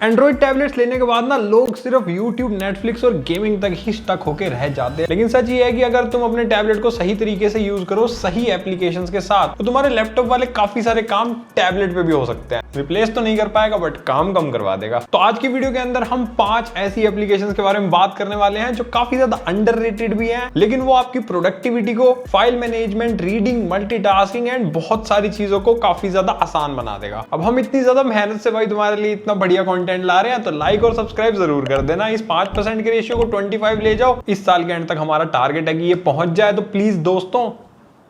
Android tablets लेने के बाद ना लोग सिर्फ यूट्यूब, नेटफ्लिक्स और गेमिंग तक ही स्टक होकर रह जाते हैं। लेकिन सच ये है कि अगर तुम अपने टैबलेट को सही तरीके से यूज करो, सही एप्लीकेशंस के साथ, तो तुम्हारे लैपटॉप वाले काफी सारे काम टैबलेट पे भी हो सकते हैं। रिप्लेस तो नहीं कर पाएगा बट काम कम करवा देगा। तो आज की वीडियो के अंदर हम 5 ऐसी एप्लीकेशंस के बारे में बात करने वाले हैं जो काफी ज्यादा अंडररेटेड भी हैं, लेकिन वो आपकी प्रोडक्टिविटी को, file management, reading, multitasking and बहुत सारी चीजों को काफी ज्यादा आसान बना देगा। अब हम इतनी ज्यादा मेहनत से भाई तुम्हारे लिए इतना बढ़िया कंटेंट ला रहे हैं, तो लाइक और सब्सक्राइब जरूर कर देना। इस 5% के रेशियो को 25 ले जाओ। इस साल के एंड तक हमारा टारगेट है कि ये पहुंच जाए। तो प्लीज दोस्तों,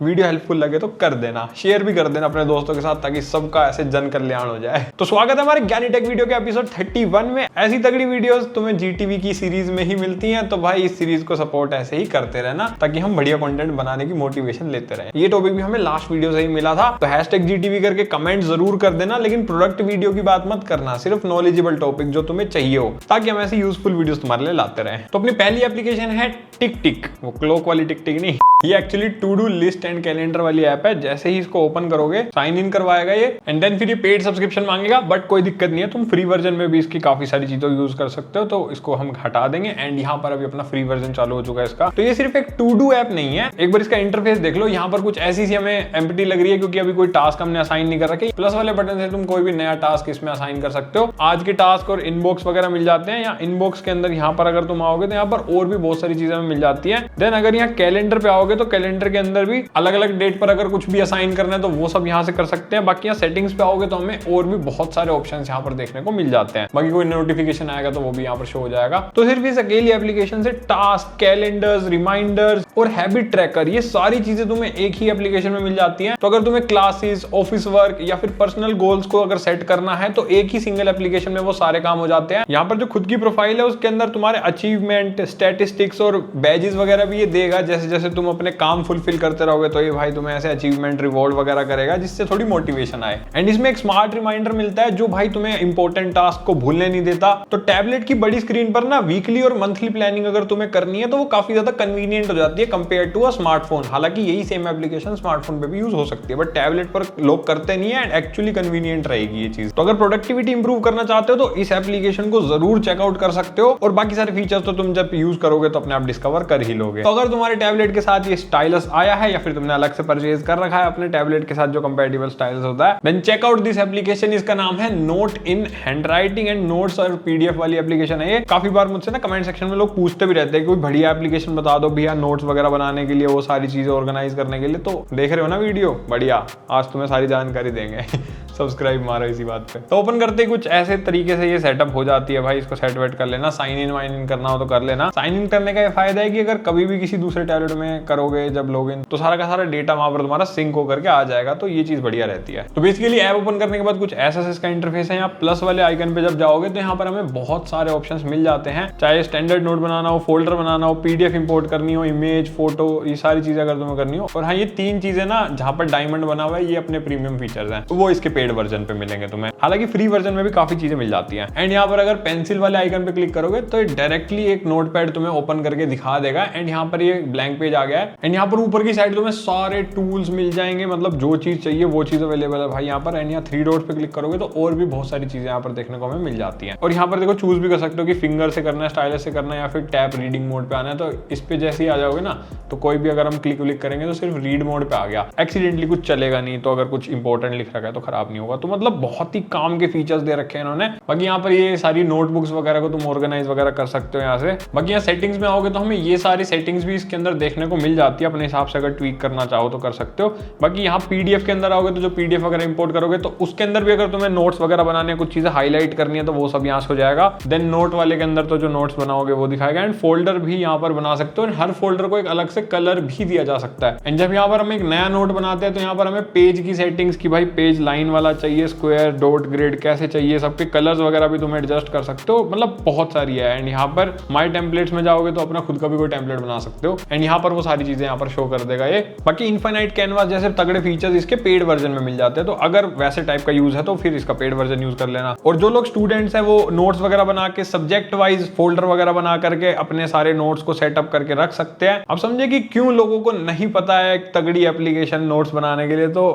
वीडियो हेल्पफुल लगे तो कर देना, शेयर भी कर देना अपने दोस्तों के साथ, ताकि सबका ऐसे जन कल्याण हो जाए। तो स्वागत है हमारे ज्ञानी टेक वीडियो के एपिसोड 31 में। ऐसी तगड़ी वीडियोस तुम्हें जीटीवी की सीरीज में ही मिलती हैं, तो भाई इस सीरीज को सपोर्ट ऐसे ही करते रहना, ताकि हम बढ़िया कंटेंट बनाने की मोटिवेशन लेते रहें। ये टॉपिक भी हमें लास्ट वीडियो से ही मिला था, तो #GTV करके कमेंट जरूर कर देना, लेकिन प्रोडक्ट वीडियो की बात मत करना, सिर्फ नॉलेजेबल टॉपिक जो तुम्हें चाहिए हो, ताकि हम ऐसे यूजफुल वीडियोस तुम्हारे लिए लाते रहें। तो अपनी पहली एप्लीकेशन है टिक, वो क्लॉक वाली टिक नहीं, ये actually to do list and calendar वाली ऐप है। जैसे ही इसको ओपन करोगे, साइन इन करवाएगा ये, एंड देन फिर ये पेड सब्सक्रिप्शन मांगेगा, बट कोई दिक्कत नहीं है, तुम फ्री वर्जन में भी इसकी काफी सारी चीजों यूज कर सकते हो। तो इसको हम हटा देंगे एंड यहाँ पर अभी अपना फ्री वर्जन चालू हो चुका है इसका। तो ये सिर्फ एक टू डू ऐप नहीं है। एक बार इसका इंटरफेस देख लो, यहाँ पर कुछ ऐसी सी हमें एम्प्टी लग रही है, क्योंकि अभी कोई टास्क हमने असाइन नहीं कर रखे। प्लस वाले बटन से तुम कोई भी नया टास्क इसमें असाइन कर सकते हो। आज के टास्क और इनबॉक्स वगैरह मिल जाते हैं, या इनबॉक्स के अंदर यहाँ पर अगर तुम आओगे तो यहाँ पर और भी बहुत सारी चीजें मिल जाती है। देन अगर यहाँ कैलेंडर पे आओगे, तो कैलेंडर के अंदर भी अलग अलग डेट पर अगर कुछ भी असाइन करना है तो वो सब यहाँ से कर सकते हैं। बाकी यहाँ सेटिंग्स पे आओगे तो हमें और भी बहुत सारे ऑप्शंस यहाँ पर देखने को मिल जाते हैं। बाकी कोई नोटिफिकेशन आएगा तो वो भी यहाँ पर शो हो जाएगा। तो सिर्फ इस अकेली एप्लीकेशन से टास्क, कैलेंडर्स, रिमाइंडर्स और हैबिट ट्रैकर, ये सारी चीजें तुम्हें एक ही एप्लीकेशन में मिल जाती हैं। तो अगर तुम्हें क्लासेस, ऑफिस वर्क या फिर पर्सनल गोल्स को अगर सेट करना है, तो एक ही सिंगल एप्लीकेशन में वो सारे काम हो जाते हैं। यहाँ पर जो खुद की प्रोफाइल है उसके अंदर तुम्हारे अचीवमेंट, स्टैटिस्टिक्स और बैजेस वगैरह भी ये देगा। जैसे जैसे तुम अपने काम फुलफिल करते रहोगे, तो ये भाई तुम्हें ऐसे अचीवमेंट, रिवॉर्ड वगैरह करेगा, जिससे थोड़ी मोटिवेशन आए। एंड इसमें एक स्मार्ट रिमाइंडर मिलता है, जो भाई तुम्हें इंपॉर्टेंट टास्क को भूलने नहीं देता। तो टैबलेट की बड़ी स्क्रीन पर ना वीकली और मंथली प्लानिंग अगर तुम्हें करनी है, तो वो काफी ज्यादा कन्वीनियंट हो जाती है कंपेयर टू अ स्मार्टफोन। हालांकि यही सेम एप्लीकेशन स्मार्टफोन पे भी यूज हो सकती है, बट टैबलेट पर लोग करते नहीं है, एंड एक्चुअली कन्वीनियंट रहेगी ये चीज। तो अगर प्रोडक्टिविटी इंप्रूव करना चाहते हो, तो इस एप्लीकेशन को जरूर चेकआउट कर सकते हो। और बाकी सारे फीचर्स तो तुम जब यूज करोगे तो अपने आप डिस्कवर कर ही लोगे। तो अगर तुम्हारे टैबलेट के साथ ये स्टाइलस आया है, या फिर तुमने अलग से परचेज कर रखा है अपने टैबलेट के साथ जो कंपैटिबल स्टाइल्स होता है, then check out this application. इसका नाम है note in handwriting and notes और पीडीएफ वाली एप्लीकेशन है ये। काफी बार मुझसे ना कमेंट सेक्शन में लोग पूछते भी रहते हैं कि कोई बढ़िया एप्लीकेशन बता दो भैया, नोट्स वगैरह बनाने के लिए, वो सारी चीजें ऑर्गेनाइज करने के लिए। तो देख रहे हो ना वीडियो, बढ़िया, आज तुम्हें सारी जानकारी देंगे। सब्सक्राइब मारो इसी बात पे। तो ओपन करते ही कुछ ऐसे तरीके से ये सेटअप हो जाती है भाई। इसको सेट वेट कर लेना, साइन इन वाइन इन करना हो तो कर लेना। साइन इन करने का ये फायदा है कि अगर कभी भी किसी दूसरे टैबलेट में करोगे जब लॉगिन, तो सारा का सारा डेटा वहां पर तुम्हारा सिंक होकर के आ जाएगा। तो ये चीज बढ़िया रहती है। तो बेसिकली ऐप ओपन करने के बाद कुछ ऐसा इसका इंटरफेस है। यहाँ प्लस वाले आइकन पे जब जाओगे, तो यहाँ पर हमें बहुत सारे ऑप्शंस मिल जाते हैं। चाहे स्टैंडर्ड नोट बनाना हो, फोल्डर बनाना हो, पीडीएफ इंपोर्ट करनी हो, इमेज, फोटो, ये सारी चीजें अगर तुम्हें करनी हो। और हाँ, ये 3 चीजें ना जहाँ पर डायमंड बना हुआ है, ये अपने प्रीमियम फीचर्स हैं, तो वो इसके पेड वर्जन पे मिलेंगे तुम्हें। हालांकि फ्री वर्जन में भी काफी चीजें मिल जाती हैं। एंड यहाँ पर अगर पेंसिल वाले आइकन पे क्लिक करोगे, तो डायरेक्टली एक नोटपैड तुम्हें ओपन करके दिखा देगा। एंड यहाँ पर ये ब्लैंक पेज आ गया है। एंड यहाँ पर ऊपर की साइड तुम्हें सारे टूल्स मिल जाएंगे, मतलब जो चीज चाहिए वो चीज अवेलेबल है भाई यहाँ पर। एंड यहाँ 3 डॉट पे क्लिक करोगे, तो और भी बहुत सारी चीजें यहाँ पर देखने को हमें मिल जाती हैं। और यहाँ पर देखो, चूज भी कर सकते हो कि फिंगर से करना है, स्टाइलस से करना है, या फिर टैप रीडिंग मोड पे आना है। तो इस पे जैसे ही आ जाओगे ना, तो कोई भी अगर हम क्लिक विक करेंगे, तो सिर्फ रीड मोड पे आ गया, एक्सीडेंटली कुछ चलेगा नहीं। तो अगर कुछ इंपॉर्टेंट लिख रखा है तो खराब नहीं होगा। तो मतलब बहुत ही काम के फीचर्स दे रखे हैं इन्होंने। बाकी यहाँ पर ये सारी नोटबुक्स वगैरह को तुम ऑर्गेनाइज वगैरह कर सकते हो यहाँ से। बाकी यहाँ सेटिंग्स में आओगे, तो हमें ये सारी सेटिंग्स भी इसके अंदर देखने को मिल जाती है। अपने हिसाब से अगर ट्वीक करना चाहो तो कर सकते हो। बाकी यहाँ पीडीएफ के अंदर आओगे, तो जो पीडीएफ वगैरह इंपोर्ट करोगे, तो उसके अंदर भी अगर तुम्हें नोट्स वगैरह बनाने, कुछ चीजें हाईलाइट करनी है, तो वो सब यहाँ से हो जाएगा। देन नोट वाले के अंदर तो जो नोट्स बनाओगे वो दिखाएगा। एंड फोल्डर भी यहाँ पर बना सकते हो। हर फोल्डर को एक अलग से कलर भी दिया जा सकता है। एंड जब यहाँ पर हम एक नया नोट बनाते हैं, तो यहाँ पर हमें पेज की सेटिंग्स की, भाई पेज लाइन वाला चाहिए, स्क्वायर, डॉट, ग्रिड कैसे चाहिए, सबके कलर्स वगैरह भी तुम एडजस्ट कर सकते हो। मतलब बहुत सारी है। एंड यहाँ पर माय टेम्पलेट्स में जाओगे, तो अपना खुद का भी कोई टेम्पलेट बना सकते हो। एंड यहाँ पर वो सारी चीजें यहाँ पर शो कर देगा ये। बाकी इनफाइनाइट कैनवास जैसे तगड़े फीचर्स इसके पेड वर्जन में मिल जाते हैं। तो अगर वैसे टाइप का यूज है, तो फिर इसका पेड वर्जन यूज कर लेना। और जो लोग स्टूडेंट्स हैं, वो नोट्स वगैरह बना के सब्जेक्ट वाइज फोल्डर वगैरह बना करके अपने सारे नोट्स को सेटअप करके रख सकते हैं। अब समझे कि क्यों लोगों को नहीं पता है एक तगड़ी एप्लीकेशन नोट्स बनाने के लिए। तो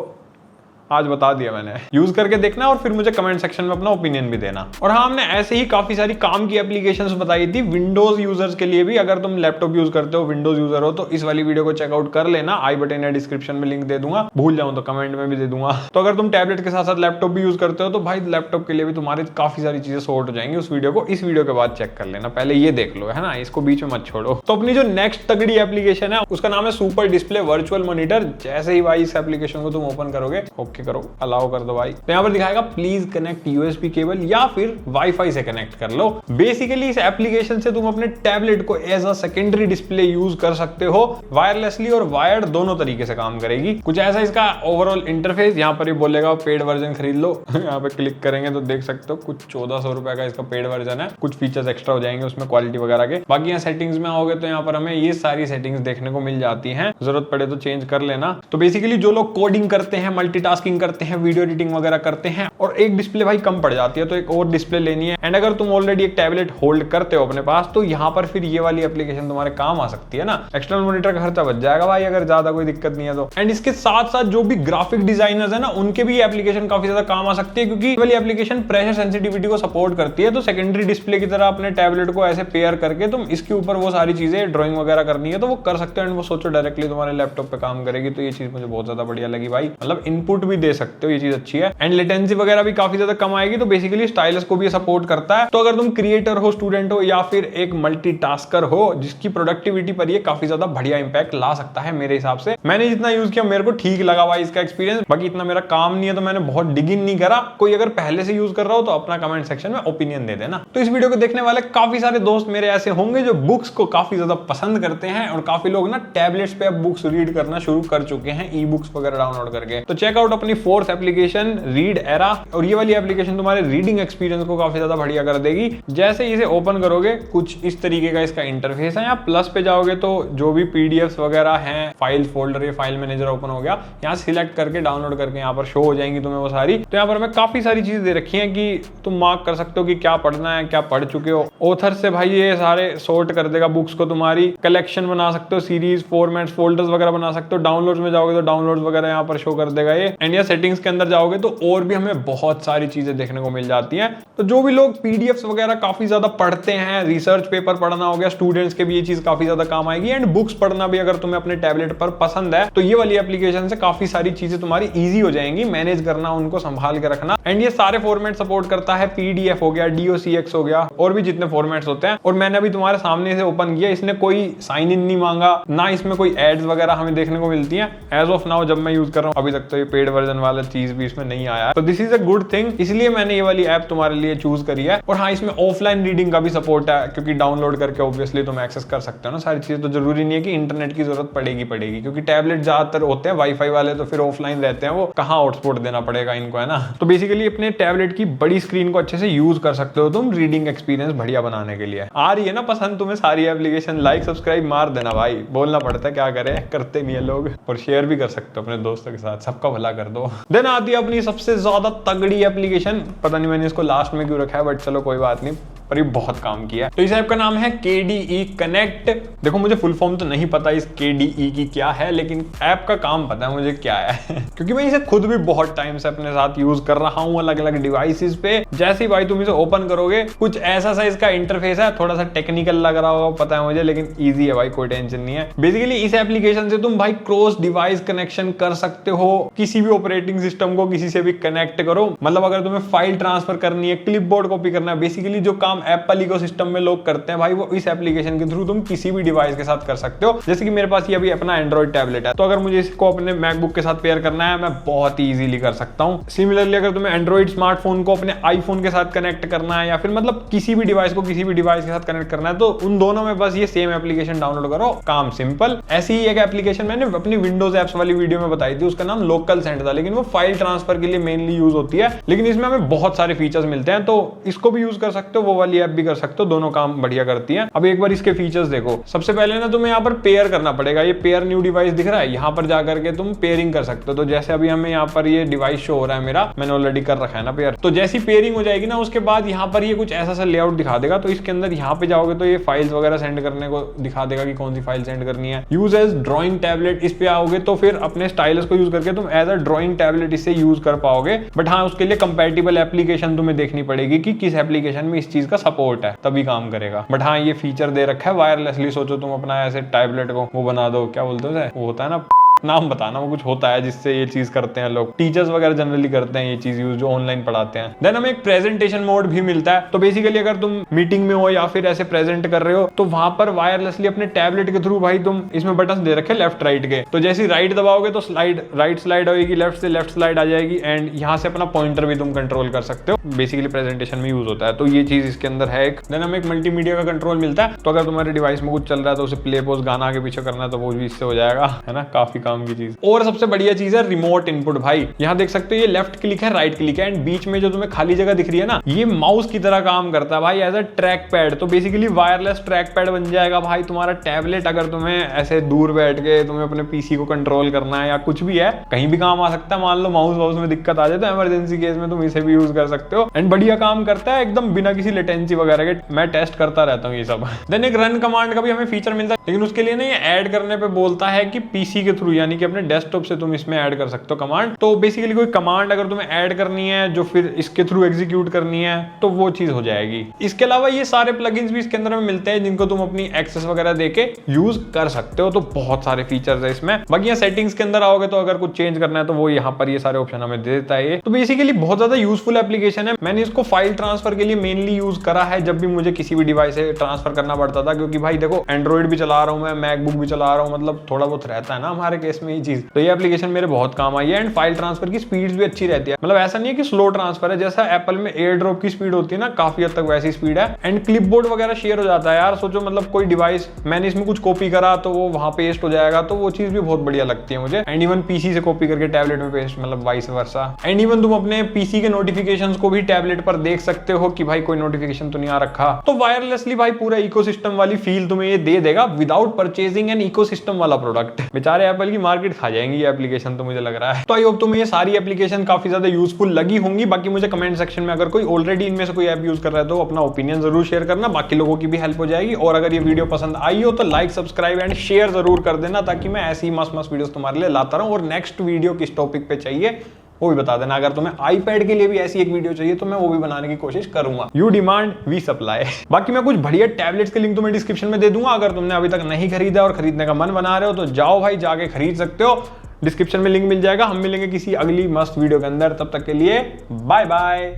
आज बता दिया मैंने। यूज करके देखना और फिर मुझे कमेंट सेक्शन में अपना ओपिनियन भी देना। और हाँ, हमने ऐसे ही काफी सारी काम की एप्लीकेशंस बताई थी विंडोज यूजर्स के लिए भी। अगर तुम लैपटॉप यूज करते हो, विंडोज यूजर हो, तो इस वाली वीडियो को चेकआउट कर लेना। आई बटन या डिस्क्रिप्शन में लिंक दे दूंगा, भूल जाऊं तो कमेंट में भी दे दूंगा। तो अगर तुम टैबलेट के साथ साथ लैपटॉप भी यूज करते हो तो भाई लैपटॉप के लिए भी तुम्हारे काफी सारी चीजें सॉर्ट हो जाएंगी। उस वीडियो को इस वीडियो के बाद चेक कर लेना, पहले ये देख लो, है ना, इसको बीच में मत छोड़ो। तो अपनी जो नेक्स्ट तगड़ी एप्लीकेशन है उसका नाम है सुपर डिस्प्ले वर्चुअल मॉनिटर। जैसे ही भाई इस एप्लीकेशन को तुम ओपन करोगे, ओके करो, अलाउ कर दो भाई, तो यहाँ पर दिखाएगा प्लीज कनेक्ट यूएसबी केबल या फिर वाईफाई से कनेक्ट कर लो। बेसिकली इस एप्लीकेशन से तुम अपने टैबलेट को as a secondary display use कर सकते हो। वायरलेसली और वायर्ड दोनों तरीके से काम करेगी। कुछ ऐसा इसका ओवरऑल इंटरफेस। यहाँ पर ये बोलेगा पेड वर्जन खरीद लो। यहाँ पे क्लिक करेंगे तो देख सकते हो कुछ 1400 रुपए का इसका पेड वर्जन है। कुछ फीचर्स एक्स्ट्रा हो जाएंगे उसमें, क्वालिटी वगैरह के। बाकी यहाँ सेटिंग्स में आओगे तो यहाँ पर हमें ये सारी सेटिंग्स देखने को मिल जाती हैं, जरूरत पड़े तो चेंज कर लेना। तो बेसिकली जो लोग कोडिंग करते हैं, मल्टीटास्किंग करते हैं, वीडियो एडिटिंग वगैरह करते हैं और एक डिस्प्ले भाई कम पड़ जाती है तो एक और डिस्प्ले लेनी है, एंड अगर तुम ऑलरेडी एक टैबलेट होल्ड करते हो अपने पास, तो यहाँ पर फिर ये वाली एप्लीकेशन तुम्हारे काम आ सकती है ना। एक्सटर्नल मॉनिटर का खर्चा बच जाएगा भाई अगर ज्यादा कोई दिक्कत नहीं है तो। एंड इसके साथ साथ जो भी ग्राफिक डिजाइनर्स है ना, उनके भी एप्लीकेशन काफी ज्यादा काम आ सकती है, क्योंकि ये वाली एप्लीकेशन प्रेशर सेंसिटिविटी को सपोर्ट करती है। तो सेकेंडरी डिस्प्ले की तरह अपने टैबलेट को ऐसे पेयर करके तुम इसके ऊपर वो सारी चीजें ड्राइंग वगैरह करनी है तो वो कर सकते हो, एंड वो सोचो डायरेक्टली तुम्हारे लैपटॉप पे काम करेगी। तो ये चीज मुझे बहुत ज्यादा बढ़िया लगी भाई, मतलब इनपुट भी दे सकते हो, ये चीज अच्छी है। एंड लेटेंसी वगैरह भी काफी ज्यादा कम आएगी। तो बेसिकली स्टाइलस को भी सपोर्ट करता है। तो अगर तुम क्रिएटर हो, स्टूडेंट हो या फिर एक मल्टीटास्कर हो जिसकी प्रोडक्टिविटी पर ये काफी ज्यादा बढ़िया इंपैक्ट ला सकता है मेरे हिसाब से। मैंने जितना यूज किया मेरे को ठीक लगा भाई इसका एक्सपीरियंस। बाकी इतना मेरा काम नहीं है तो मैंने बहुत डिग इन नहीं करा। कोई अगर पहले से यूज कर रहा हो तो अपना कमेंट सेक्शन में ओपिनियन दे देना। तो इस वीडियो को देखने वाले काफी सारे दोस्त मेरे ऐसे होंगे जो बुक्स को काफी ज्यादा पसंद करते हैं, और काफी लोग ना टैबलेट्स पे अब बुक्स रीड करना शुरू कर चुके हैं, ई बुक्स वगैरह डाउनलोड करके। तो चेकआउट अपनी फोर्थ एप्लीकेशन रीड एरा। और ये वाली एप्लीकेशन तुम्हारे रीडिंग एक्सपीरियंस को काफी ज्यादा बढ़िया कर देगी। जैसे इसे ओपन करोगे कुछ इस तरीके का इसका इंटरफेस है। यहाँ प्लस पे जाओगे तो जो भी पीडीएफ्स वगैरह हैं, फाइल फोल्डर, ये फाइल मैनेजर ओपन हो गया। यहाँ सिलेक्ट करके डाउनलोड करके यहाँ पर शो हो जाएंगी तुम्हें वो सारी। तो यहाँ पर हमें काफी सारी चीजें दे रखी है कि तुम मार्क कर सकते हो कि क्या पढ़ना है, क्या पढ़ चुके हो। ऑथर से भाई ये सारे सॉर्ट कर देगा बुक्स को, तुम्हारी कलेक्शन बना सकते हो, सीरीज, फॉर्मेट्स, फोल्डर्स वगैरह बना सकते हो। डाउनलोड्स में जाओगे तो डाउनलोड्स वगैरह यहाँ पर शो कर देगा ये। एंड या सेटिंग्स के अंदर जाओगे तो और भी हमें बहुत सारी चीजें देखने को मिल जाती हैं। तो जो भी लोग पीडीएफ्स वगैरह काफी ज्यादा पढ़ते हैं, रिसर्च पेपर पढ़ना हो गया, स्टूडेंट्स के भी ये चीज काफी ज्यादा काम आएगी। एंड बुक्स पढ़ना भी अगर तुम्हें अपने टैबलेट पर पसंद है तो ये वाली एप्लीकेशन से काफी सारी चीजें तुम्हारी इजी हो जाएंगी, मैनेज करना, उनको संभाल के रखना। एंड ये सारे फॉर्मेट सपोर्ट करता है, पीडीएफ हो गया, डीओसीएक्स हो गया, और भी जितने फॉर्मेट्स होते हैं। और मैंने अभी तुम्हारे सामने से ओपन किया, इसने कोई साइन इन नहीं मांगा, ना इसमें कोई एड्स वगैरह हमें देखने को मिलती है। एज ऑफ नाउ जब मैं यूज कर रहा हूँ, अभी तक तो ये पेड वर्जन वाला चीज भी इसमें नहीं आया है। तो this is a good thing, इसलिए मैंने ये वाली ऐप तुम्हारे लिए चूज करी है। और हाँ, इसमें ऑफलाइन रीडिंग का भी सपोर्ट है, क्योंकि डाउनलोड करके ऑब्वियसली तुम एक्सेस कर सकते हो ना सारी चीजें। तो जरूरी नहीं है कि इंटरनेट की जरूरत पड़ेगी, क्योंकि टैबलेट ज्यादातर होते हैं वाईफाई वाले, तो फिर ऑफलाइन रहते हैं, वो कहाँ हॉटस्पॉट देना पड़ेगा इनको, है ना। तो बेसिकली अपने टैबलेट की बड़ी स्क्रीन को अच्छे से यूज कर सकते हो तुम रीडिंग एक्सपीरियंस बढ़िया बनाने के लिए। आ रही है ना पसंद तुम्हें सारी एप्लीकेशन, लाइक सब्सक्राइब मार देना भाई, बोलना पड़ता है, क्या करें, करते नहीं है लोग। और शेयर भी कर सकते हो अपने दोस्तों के साथ, सबका भला कर दो। देन आती है अपनी सबसे ज्यादा तगड़ी एप्लीकेशन, पता नहीं मैंने इसको लास्ट में क्यों रखा है, बट चलो कोई बात नहीं, पर ये बहुत काम किया है। तो इस ऐप का नाम है KDE कनेक्ट। देखो मुझे फुल फॉर्म तो नहीं पता इस KDE की क्या है, लेकिन ऐप का काम पता है मुझे क्या है क्योंकि मैं इसे खुद भी बहुत टाइम से अपने साथ यूज कर रहा हूँ अलग अलग डिवाइसेस पे। जैसे ही भाई तुम इसे ओपन करोगे कुछ ऐसा सा इसका इंटरफेस है, थोड़ा सा टेक्निकल लग रहा होगा पता है मुझे, लेकिन ईजी है भाई, कोई टेंशन नहीं है। बेसिकली इस एप्लीकेशन से तुम भाई क्रॉस डिवाइस कनेक्शन कर सकते हो, किसी भी ऑपरेटिंग सिस्टम को किसी से भी कनेक्ट करो। मतलब अगर तुम्हें फाइल ट्रांसफर करनी है, क्लिपबोर्ड कॉपी करना है, बेसिकली जो काम एप्पल इकोसिस्टम में लोग करते हैं भाई, वो इस एप्लीकेशन के थ्रू तुम किसी भी डिवाइस के साथ कर सकते हो। जैसे कि मेरे पास ये अभी अपना एंड्रॉइड टैबलेट है, तो अगर मुझे इसको अपने मैकबुक के साथ पेयर करना है, मैं बहुत इजीली कर सकता हूं। सिमिलरली अगर तुम्हें एंड्रॉइड स्मार्टफोन को अपने आईफोन के साथ कनेक्ट करना है, या फिर मतलब किसी भी डिवाइस को किसी भी डिवाइस के साथ कनेक्ट करना है, तो उन दोनों में बस ये सेम एप्लीकेशन डाउनलोड करो, काम सिंपल। ऐसी ही एक एप्लीकेशन मैंने अपनी विंडोज एप्स वाली वीडियो में बताई थी, उसका नाम लोकल सेंड था, लेकिन वो फाइल ट्रांसफर के लिए मेनली यूज होती है, लेकिन इसमें हमें बहुत सारे फीचर्स मिलते हैं, तो इसको भी यूज कर सकते हो। वो वाली ऐप भी कर सकते हो, दोनों काम बढ़िया करती है। अब एक बार इसके फीचर्स देखो। सबसे पहले ना तुम्हें यहाँ पर पेयर करना पड़ेगा। ये पेयर न्यू डिवाइस दिख रहा है, यहाँ पर जाकर के तुम पेयरिंग कर सकते हो। तो जैसे अभी हमें यहाँ पर ये डिवाइस शो हो रहा है मेरा, मैंने ऑलरेडी कर रखा है ना पेयर। तो जैसी पेयरिंग हो जाएगी ना, उसके बाद यहाँ पर ये कुछ ऐसा सा लेआउट दिखा देगा। तो इसके अंदर यहाँ पे जाओगे तो ये फाइल्स वगैरह सेंड करने को दिखा देगा कि कौन सी फाइल सेंड करनी है। यूज एज ड्रॉइंग टैबलेट, इस पे आओगे तो फिर अपने स्टाइलस को यूज करके तुम एज अ ड्रॉइंग टैबलेट इसे यूज कर पाओगे। बट हाँ, उसके लिए कंपैटिबल एप्लीकेशन तुम्हें देखनी पड़ेगी कि किस एप्लीकेशन में इस चीज का सपोर्ट है, तभी काम करेगा। बट हाँ, ये फीचर दे रखा है वायरलेसली। सोचो तुम अपना ऐसे टैबलेट को वो बना दो, क्या बोलते हो वो होता है ना, नाम बताना, वो कुछ होता है जिससे ये चीज करते हैं लोग, टीचर्स वगैरह जनरली करते हैं ये चीज यूज, जो ऑनलाइन पढ़ाते हैं। देन हमें एक प्रेजेंटेशन मोड भी मिलता है। तो बेसिकली अगर तुम मीटिंग में हो या फिर ऐसे प्रेजेंट कर रहे हो, तो वहां पर वायरलेसली अपने टैबलेट के थ्रू भाई तुम, इसमें बटन दे रखे लेफ्ट राइट के, तो जैसे राइट दबाओगे तो स्लाइड राइट स्लाइड होगी, लेफ्ट से लेफ्ट स्लाइड आ जाएगी, एंड यहाँ से अपना पॉइंटर भी तुम कंट्रोल कर सकते हो। बेसिकली प्रेजेंटेशन में यूज होता है, तो ये चीज इसके अंदर है एक। देन हमें एक मल्टीमीडिया का कंट्रोल मिलता है। तो अगर तुम्हारे डिवाइस में कुछ चल रहा है तो उसे प्ले पोज गाना आगे पीछे करना है तो वो भी इससे हो जाएगा, है ना, काफी काम की चीज। और सबसे बढ़िया चीज है रिमोट इनपुट। भाई यहाँ देख सकते हो ये लेफ्ट क्लिक है, राइट क्लिक है, एंड बीच में जो तुम्हें खाली जगह दिख रही है ना, ये माउस की तरह काम करता है भाई, एज अ ट्रैक पैड। तो बेसिकली वायरलेस ट्रैक पैड बन जाएगा भाई तुम्हारा टैबलेट। अगर तुम्हें ऐसे दूर बैठ के तुम्हें अपने पीसी को कंट्रोल करना है या कुछ भी है, कहीं भी काम आ सकता है। मान लो माउस वाउस में दिक्कत आ जाए तो इमरजेंसी केस में तुम इसे भी यूज कर सकते हो, एंड बढ़िया काम करता है एकदम बिना किसी लेटेंसी वगैरह के। मैं टेस्ट करता रहता हूँ ये सब। देन एक रन कमांड का भी हमें फीचर मिलता है, लेकिन उसके लिए ना ये ऐड करने पे बोलता है कि पीसी के थ्रू, यानी कि अपने डेस्कटॉप से तुम इसमें ऐड कर सकते हो कमांड। तो बेसिकली कोई कमांड अगर तुम्हें ऐड करनी है जो फिर इसके थ्रू एग्जीक्यूट करनी है तो वो चीज हो जाएगी। इसके अलावा ये सारे प्लगइन्स भी इसके अंदर में मिलते हैं जिनको तुम अपनी एक्सेस वगैरह देके यूज कर सकते हो। तो बहुत सारे फीचर्स है इसमें। बाकी यहाँ सेटिंग्स के अंदर आओगे तो अगर कुछ चेंज करना है तो वो यहाँ पर ये सारे ऑप्शन हमें दे देता है ये। तो बेसिकली बहुत ज्यादा यूजफुल एप्लीकेशन है। मैंने इसको फाइल ट्रांसफर के लिए मेनली यूज करा है जब भी मुझे किसी भी डिवाइस से ट्रांसफर करना पड़ता था, क्योंकि भाई देखो एंड्रॉइड भी चला रहा हूँ मैं, मैकबुक भी चला रहा हूँ, मतलब थोड़ा बहुत रहता है ना हमारे केस में ये चीज। तो ये एप्लीकेशन मेरे बहुत काम आई है, एंड फाइल ट्रांसफर की स्पीड भी अच्छी रहती है। मतलब ऐसा नहीं है कि स्लो ट्रांसफर है, जैसा एप्पल में एयर ड्रॉप की स्पीड होती है ना, काफी हद तक वैसी स्पीड है। एंड क्लिपबोर्ड वगैरह शेयर हो जाता है यार। सोचो मतलब कोई डिवाइस मैंने इसमें कुछ कॉपी करा तो वो वहां पेस्ट हो जाएगा, तो वो चीज भी बहुत बढ़िया लगती है मुझे। एंड इवन पीसी से कॉपी करके टैबलेट में पेस्ट, मतलब वाइस वर्सा। एंड इवन तुम अपने पीसी के नोटिफिकेशंस को भी टैबलेट पर देख सकते हो कि भाई कोई नोटिफिकेशन तो नहीं आ रखा। तो वायरलेसली भाई पूरा इकोसिस्टम वाली फील तुम्हें ये दे देगा विदाउट परचेजिंग एन इकोसिस्टम वाला प्रोडक्ट। बेचारे एप्पल की मार्केट खा जाएंगी ये एप्लीकेशन, तो मुझे लग रहा है। तो आई होप तुम्हें ये सारी एप्लीकेशन काफी ज्यादा यूजफुल लगी होंगी। बाकी मुझे कमेंट सेक्शन में अगर कोई ऑलरेडी इनमें से कोई ऐप यूज कर रहा है तो अपना ओपिनियन जरूर शेयर करना, बाकी लोगों की भी हेल्प हो जाएगी। और अगर ये वीडियो पसंद आई हो तो लाइक, सब्सक्राइब एंड शेयर जरूर कर देना, ताकि मैं ऐसी मस्त मस्त वीडियोस तुम्हारे लिए लाता रहूं। और नेक्स्ट वीडियो किस टॉपिक पे चाहिए वो भी बता देना। अगर तुम्हें आईपैड के लिए भी ऐसी एक वीडियो चाहिए तो मैं वो भी बनाने की कोशिश करूंगा। You demand we supply. बाकी मैं कुछ बढ़िया टैबलेट्स के लिंक तुम्हें डिस्क्रिप्शन में दे दूंगा। अगर तुमने अभी तक नहीं खरीदा और खरीदने का मन बना रहे हो तो जाओ भाई, जाके खरीद सकते हो। डिस्क्रिप्शन में लिंक मिल जाएगा। हम मिलेंगे किसी अगली मस्त वीडियो के अंदर, तब तक के लिए बाय बाय।